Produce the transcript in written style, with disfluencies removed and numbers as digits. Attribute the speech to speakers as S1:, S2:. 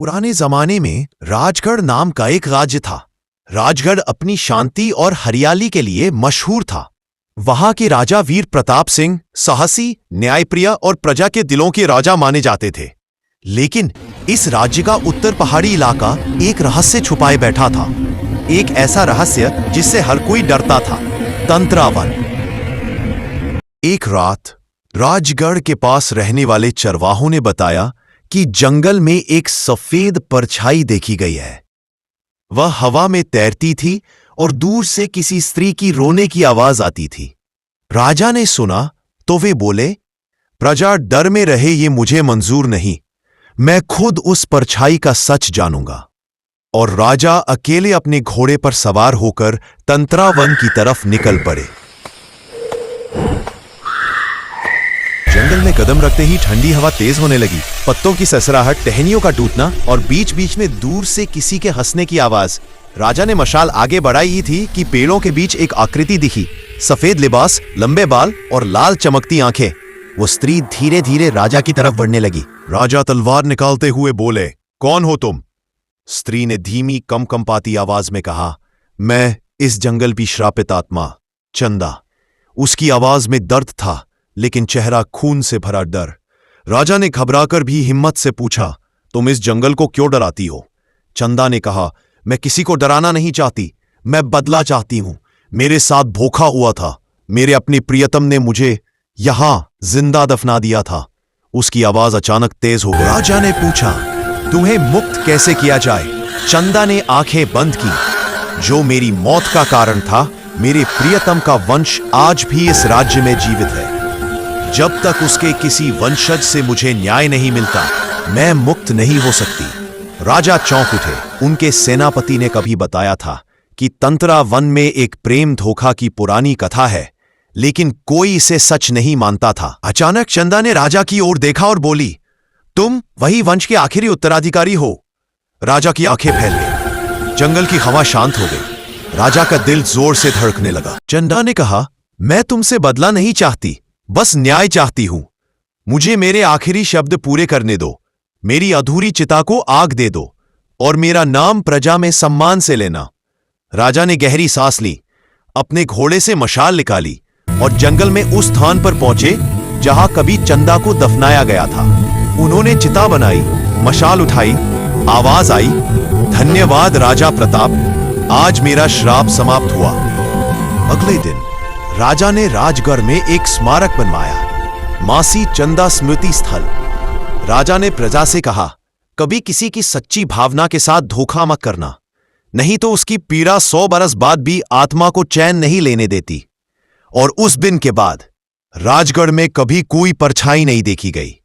S1: पुराने जमाने में राजगढ़ नाम का एक राज्य था। राजगढ़ अपनी शांति और हरियाली के लिए मशहूर था। वहां के राजा वीर प्रताप सिंह साहसी, न्यायप्रिय और प्रजा के दिलों के राजा माने जाते थे। लेकिन इस राज्य का उत्तर पहाड़ी इलाका एक रहस्य छुपाए बैठा था। एक ऐसा रहस्य जिससे हर कोई डरता था, तंत्रावन। एक रात राजगढ़ के पास रहने वाले चरवाहों ने बताया कि जंगल में एक सफेद परछाई देखी गई है। वह हवा में तैरती थी और दूर से किसी स्त्री की रोने की आवाज आती थी। राजा ने सुना तो वे बोले, प्रजा डर में रहे ये मुझे मंजूर नहीं, मैं खुद उस परछाई का सच जानूंगा। और राजा अकेले अपने घोड़े पर सवार होकर तंत्रावन की तरफ निकल पड़े। जंगल में कदम रखते ही ठंडी हवा तेज होने लगी। पत्तों की ससराहट, टहनियों का टूटना और बीच बीच में दूर से किसी के हंसने की आवाज। राजा ने मशाल आगे बढ़ाई ही थी कि पेड़ों के बीच एक आकृति दिखी। सफेद लिबास, लंबे बाल और लाल चमकती आंखें। वो स्त्री धीरे धीरे राजा की तरफ बढ़ने लगी। राजा तलवार निकालते हुए बोले, कौन हो तुम? स्त्री ने धीमी कंपाती आवाज में कहा, मैं इस जंगल की श्रापित आत्मा चंदा। उसकी आवाज में दर्द था, लेकिन चेहरा खून से भरा डर। राजा ने घबराकर भी हिम्मत से पूछा, तुम इस जंगल को क्यों डराती हो? चंदा ने कहा, मैं किसी को डराना नहीं चाहती, मैं बदला चाहती हूं। मेरे साथ धोखा हुआ था। मेरे अपनी प्रियतम ने मुझे यहां जिंदा दफना दिया था। उसकी आवाज अचानक तेज हो गई। राजा ने पूछा, तुम्हें मुक्त कैसे किया जाए? चंदा ने आंखें बंद की। जो मेरी मौत का कारण था, मेरे प्रियतम का वंश आज भी इस राज्य में जीवित है। जब तक उसके किसी वंशज से मुझे न्याय नहीं मिलता, मैं मुक्त नहीं हो सकती। राजा चौंक उठे। उनके सेनापति ने कभी बताया था कि तंत्रावन में एक प्रेम धोखा की पुरानी कथा है, लेकिन कोई इसे सच नहीं मानता था। अचानक चंदा ने राजा की ओर देखा और बोली, तुम वही वंश के आखिरी उत्तराधिकारी हो। राजा की आंखें फैल गई। जंगल की हवा शांत हो गई। राजा का दिल जोर से धड़कने लगा। चंदा ने कहा, मैं तुमसे बदला नहीं चाहती, बस न्याय चाहती हूं। मुझे मेरे आखिरी शब्द पूरे करने दो। मेरी अधूरी चिता को आग दे दो और मेरा नाम प्रजा में सम्मान से लेना। राजा ने गहरी सांस ली, अपने घोड़े से मशाल निकाली और जंगल में उस स्थान पर पहुंचे जहां कभी चंदा को दफनाया गया था। उन्होंने चिता बनाई, मशाल उठाई, आवाज आई, धन्यवाद राजा प्रताप, आज मेरा श्राप समाप्त हुआ। अगले दिन राजा ने राजगढ़ में एक स्मारक बनवाया, मासी चंदा स्मृति स्थल। राजा ने प्रजा से कहा, कभी किसी की सच्ची भावना के साथ धोखा मत करना, नहीं तो उसकी पीड़ा 100 बरस बाद भी आत्मा को चैन नहीं लेने देती। और उस दिन के बाद राजगढ़ में कभी कोई परछाई नहीं देखी गई।